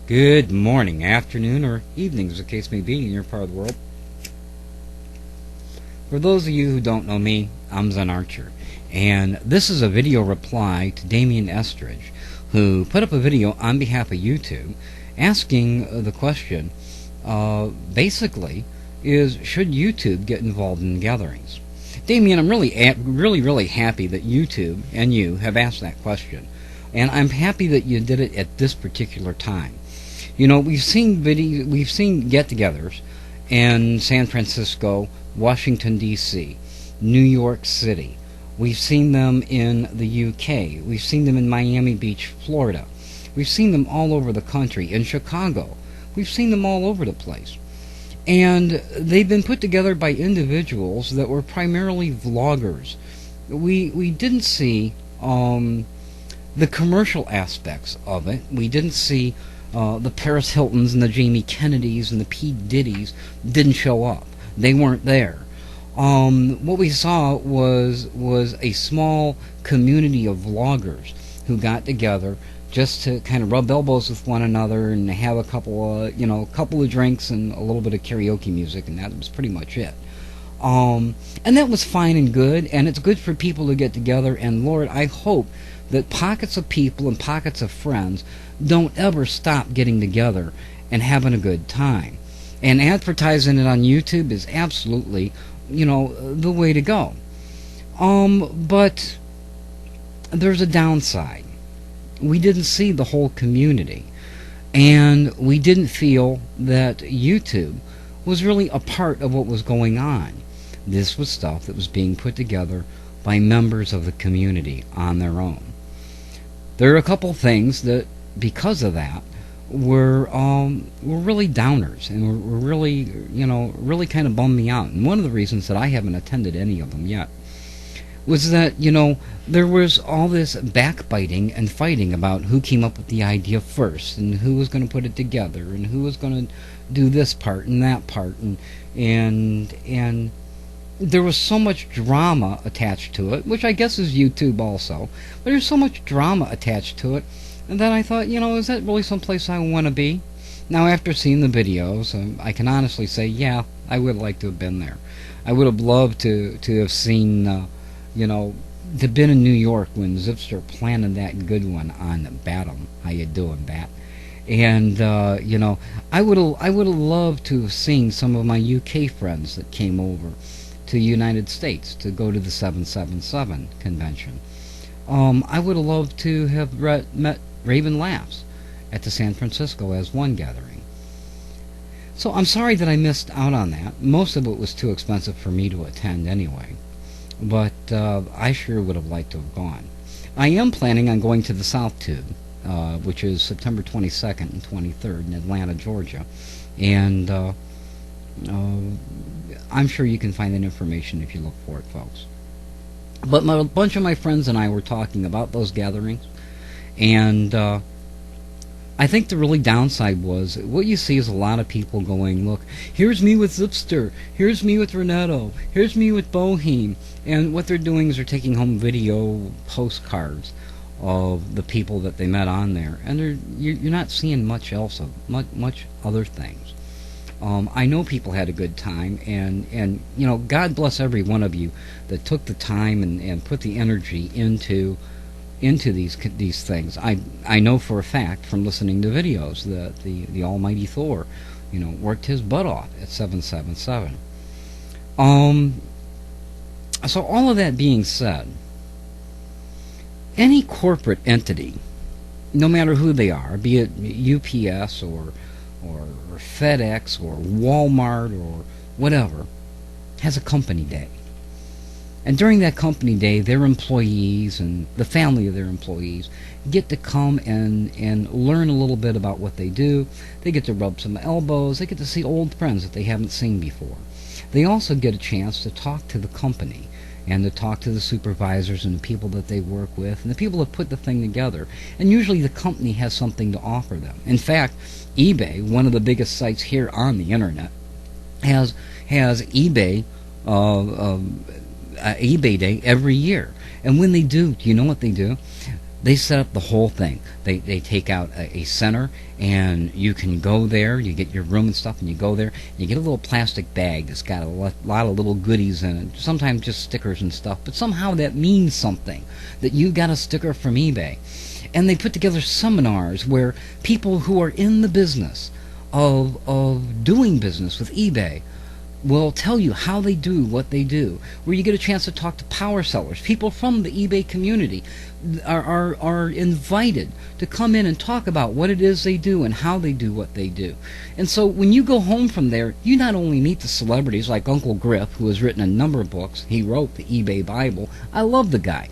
Good morning, afternoon, or evening, as the case may be in your part of the world. For those of you who don't know me, I'm ZenArcher, and this is a video reply to Damien Estridge, who put up a video on behalf of YouTube asking the question, basically, is should YouTube get involved in gatherings? Damien, I'm really happy that YouTube and you have asked that question, and I'm happy that you did it at this particular time. You know, we've seen get-togethers in San Francisco, Washington, D.C., New York City. We've seen them in the UK. We've seen them in Miami Beach, Florida. We've seen them all over the country. In Chicago. We've seen them all over the place. And they've been put together by individuals that were primarily vloggers. We didn't see the commercial aspects of it. We didn't see the Paris Hiltons and the Jamie Kennedys and the P. Diddy's didn't show up. They weren't there. What we saw was a small community of vloggers who got together just to kind of rub elbows with one another and have a couple of drinks and a little bit of karaoke music, and that was pretty much it. And that was fine and good, and it's good for people to get together, and Lord, I hope that pockets of people and pockets of friends don't ever stop getting together and having a good time. And advertising it on YouTube is absolutely, the way to go. But there's a downside. We didn't see the whole community, and we didn't feel that YouTube was really a part of what was going on. This was stuff that was being put together by members of the community on their own. There are a couple things that, because of that, were really downers, and were really kind of bummed me out. And one of the reasons that I haven't attended any of them yet was that, there was all this backbiting and fighting about who came up with the idea first, and who was going to put it together, and who was going to do this part and that part, and there was so much drama attached to it, which I guess is YouTube also, but there's so much drama attached to it, and then I thought, is that really someplace I want to be? Now, after seeing the videos, I can honestly say, yeah, I would like to have been there. I would have loved to have seen, to been in New York when Zipster planted that good one on Batum. How you doing, Bat? And I would have loved to have seen some of my UK friends that came over to the United States to go to the 777 convention. I would have loved to have met Raven Laughs at the San Francisco as one gathering. So I'm sorry that I missed out on that. Most of it was too expensive for me to attend anyway. But I sure would have liked to have gone. I am planning on going to the South Tube, which is September 22nd and 23rd in Atlanta, Georgia. And I'm sure you can find that information if you look for it, folks. But a bunch of my friends and I were talking about those gatherings, and I think the really downside was what you see is a lot of people going, look, here's me with Zipster, here's me with Renato, here's me with Bohem, and what they're doing is they're taking home video postcards of the people that they met on there, and you're not seeing much else of much other things. I know people had a good time, and God bless every one of you that took the time and put the energy into these things. I know for a fact from listening to videos that the almighty Thor, worked his butt off at 777. So all of that being said, any corporate entity, no matter who they are, be it UPS or FedEx or Walmart or whatever, has a company day. And during that company day, their employees and the family of their employees get to come and learn a little bit about what they do. They get to rub some elbows. They get to see old friends that they haven't seen before. They also get a chance to talk to the company and to talk to the supervisors and the people that they work with and the people that put the thing together. And usually the company has something to offer them. In fact, eBay, one of the biggest sites here on the internet, has eBay eBay Day every year. And when they do you know what they do? They set up the whole thing. They take out a center, and you can go there. You get your room and stuff, and you go there. And you get a little plastic bag that's got a lot of little goodies in it. Sometimes just stickers and stuff, but somehow that means something, that you got a sticker from eBay. And they put together seminars where people who are in the business of doing business with eBay will tell you how they do what they do, where you get a chance to talk to power sellers. People from the eBay community are invited to come in and talk about what it is they do and how they do what they do. And so when you go home from there, you not only meet the celebrities like Uncle Griff, who has written a number of books. He wrote the eBay Bible. I love the guy.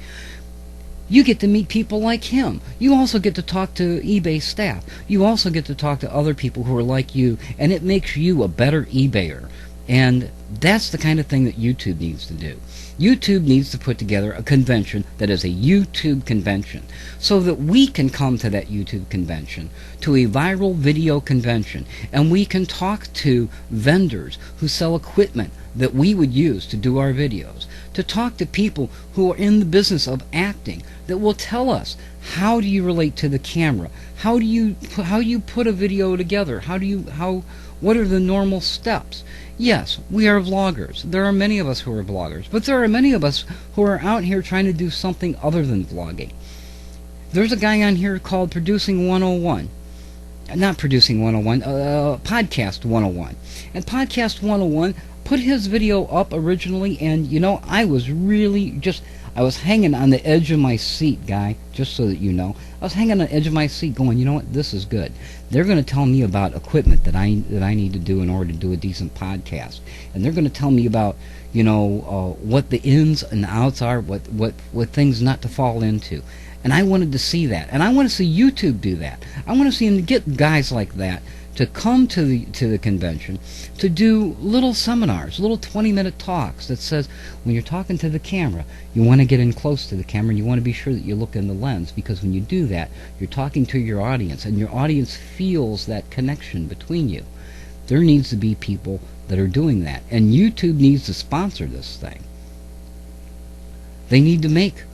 You get to meet people like him. You also get to talk to eBay staff. You also get to talk to other people who are like you, and it makes you a better eBayer. And that's the kind of thing that YouTube needs to do. YouTube needs to put together a convention that is a YouTube convention, so that we can come to that YouTube convention, to a viral video convention, and we can talk to vendors who sell equipment that we would use to do our videos, to talk to people who are in the business of acting that will tell us, how do you relate to the camera? How do you put a video together? What are the normal steps? Yes, we are vloggers. There are many of us who are vloggers, but there are many of us who are out here trying to do something other than vlogging. There's a guy on here called Producing 101. Not Producing 101, Podcast 101. And Podcast 101 put his video up originally, and I was hanging on the edge of my seat, guy, just so that you know. I was hanging on the edge of my seat going, you know what, this is good. They're going to tell me about equipment that I need to do in order to do a decent podcast. And they're going to tell me about, what the ins and outs are, what things not to fall into. And I wanted to see that. And I want to see YouTube do that. I want to see them get guys like that to come to the convention to do little seminars, little 20-minute talks that says, when you're talking to the camera, you want to get in close to the camera, and you want to be sure that you look in the lens, because when you do that, you're talking to your audience, and your audience feels that connection between you. There needs to be people that are doing that, and YouTube needs to sponsor this thing. They need to make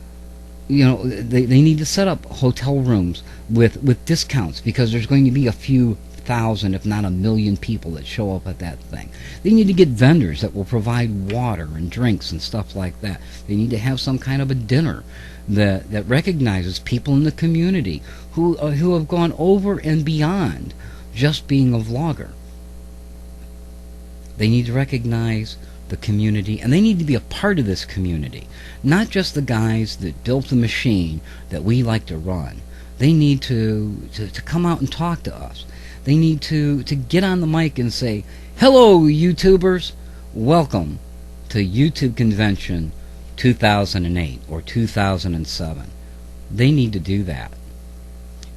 they need to set up hotel rooms with discounts, because there's going to be a few thousand, if not 1 million people that show up at that thing. They need to get vendors that will provide water and drinks and stuff like that. They need to have some kind of a dinner that recognizes people in the community who have gone over and beyond just being a vlogger. They need to recognize the community, and they need to be a part of this community, not just the guys that built the machine that we like to run. They need to come out and talk to us. They need to get on the mic and say, hello, YouTubers, welcome to YouTube Convention 2008 or 2007. They need to do that.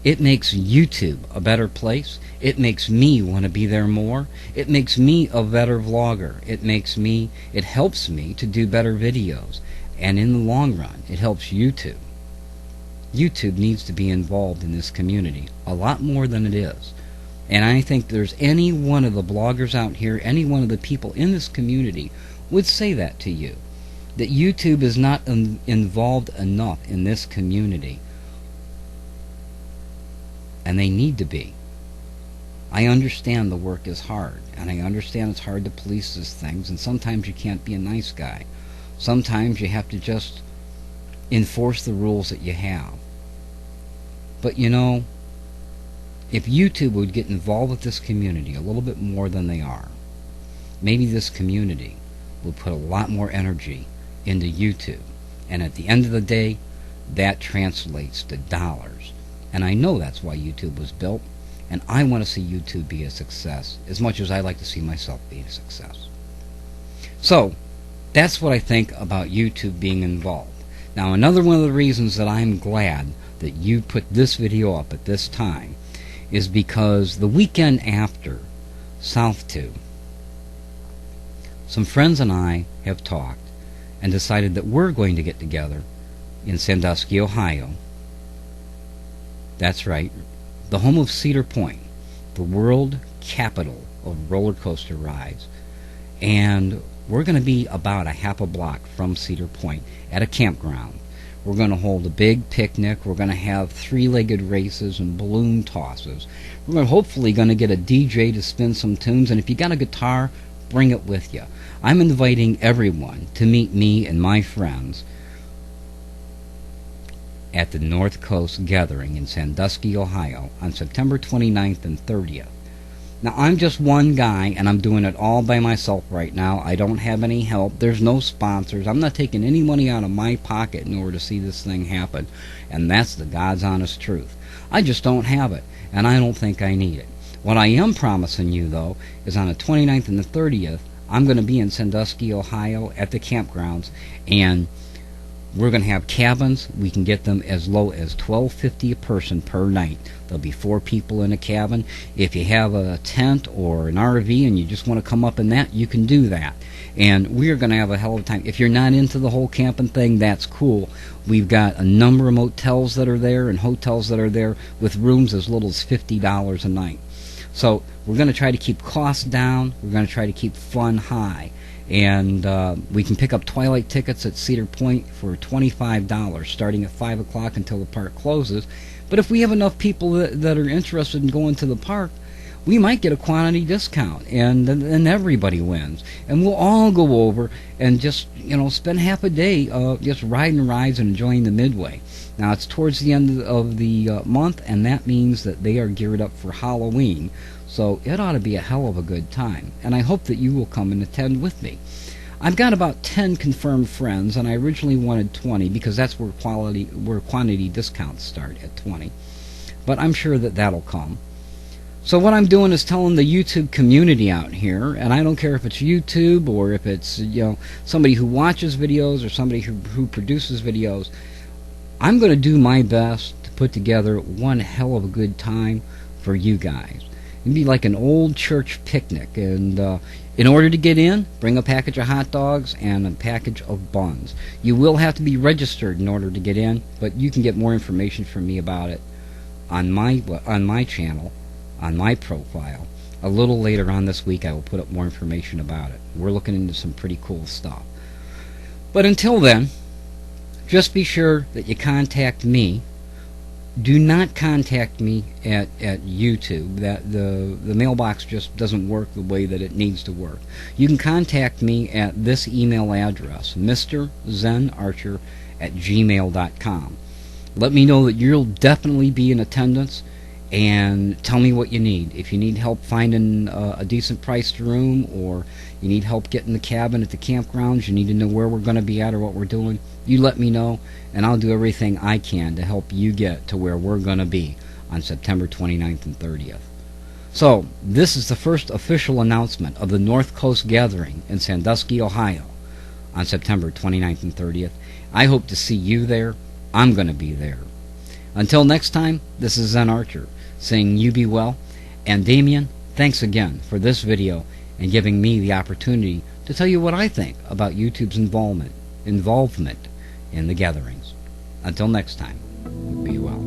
It makes YouTube a better place. It makes me want to be there more. It makes me a better vlogger. It helps me to do better videos. And in the long run, it helps YouTube. YouTube needs to be involved in this community a lot more than it is. And I think there's any one of the bloggers out here, any one of the people in this community would say that to you, that YouTube is not involved enough in this community. And they need to be. I understand the work is hard, and I understand it's hard to police these things, and sometimes you can't be a nice guy. Sometimes you have to just enforce the rules that you have. But if YouTube would get involved with this community a little bit more than they are, maybe this community would put a lot more energy into YouTube. And at the end of the day, that translates to dollars. And I know that's why YouTube was built, and I want to see YouTube be a success as much as I like to see myself be a success. So, that's what I think about YouTube being involved. Now, another one of the reasons that I'm glad that you put this video up at this time is because the weekend after South 2, some friends and I have talked and decided that we're going to get together in Sandusky, Ohio. That's right, the home of Cedar Point, the world capital of roller coaster rides. And we're going to be about a half a block from Cedar Point at a campground. We're going to hold a big picnic. We're going to have three-legged races and balloon tosses. We're hopefully going to get a DJ to spin some tunes, and if you got a guitar, bring it with you. I'm inviting everyone to meet me and my friends at the North Coast Gathering in Sandusky, Ohio on September 29th and 30th. Now, I'm just one guy, and I'm doing it all by myself right now. I don't have any help. There's no sponsors. I'm not taking any money out of my pocket in order to see this thing happen, and that's the God's honest truth. I just don't have it, and I don't think I need it. What I am promising you, though, is on the 29th and the 30th, I'm going to be in Sandusky, Ohio at the campgrounds, and we're going to have cabins. We can get them as low as $12.50 a person per night. There'll be 4 people in a cabin. If you have a tent or an RV and you just want to come up in that, you can do that. And we're going to have a hell of a time. If you're not into the whole camping thing, that's cool. We've got a number of motels that are there and hotels that are there with rooms as little as $50 a night. So we're going to try to keep costs down. We're going to try to keep fun high. And we can pick up twilight tickets at Cedar Point for $25 starting at 5 o'clock until the park closes. But if we have enough people that are interested in going to the park, we might get a quantity discount, and then everybody wins. And we'll all go over and just, spend half a day just riding rides and enjoying the Midway. Now, it's towards the end of the month, and that means that they are geared up for Halloween. So it ought to be a hell of a good time, and I hope that you will come and attend with me. I've got about 10 confirmed friends, and I originally wanted 20 because that's where quantity discounts start at 20. But I'm sure that that'll come. So what I'm doing is telling the YouTube community out here, and I don't care if it's YouTube or if it's somebody who watches videos or somebody who produces videos. I'm going to do my best to put together one hell of a good time for you guys. It'd be like an old church picnic, and in order to get in, bring a package of hot dogs and a package of buns. You will have to be registered in order to get in, but you can get more information from me about it on my channel, on my profile. A little later on this week I will put up more information about it. We're looking into some pretty cool stuff. But until then, just be sure that you contact me. Do not contact me at YouTube. That the mailbox just doesn't work the way that it needs to work. You can contact me at this email address, MrZenArcher@gmail.com. Let me know that you'll definitely be in attendance, and tell me what you need. If you need help finding a decent priced room, or you need help getting the cabin at the campgrounds, you need to know where we're going to be at or what we're doing, you let me know, and I'll do everything I can to help you get to where we're going to be on September 29th and 30th. So, this is the first official announcement of the North Coast Gathering in Sandusky, Ohio on September 29th and 30th. I hope to see you there. I'm going to be there. Until next time, this is ZenArcher saying you be well. And Damien, thanks again for this video and giving me the opportunity to tell you what I think about YouTube's involvement in the gatherings. Until next time, be well.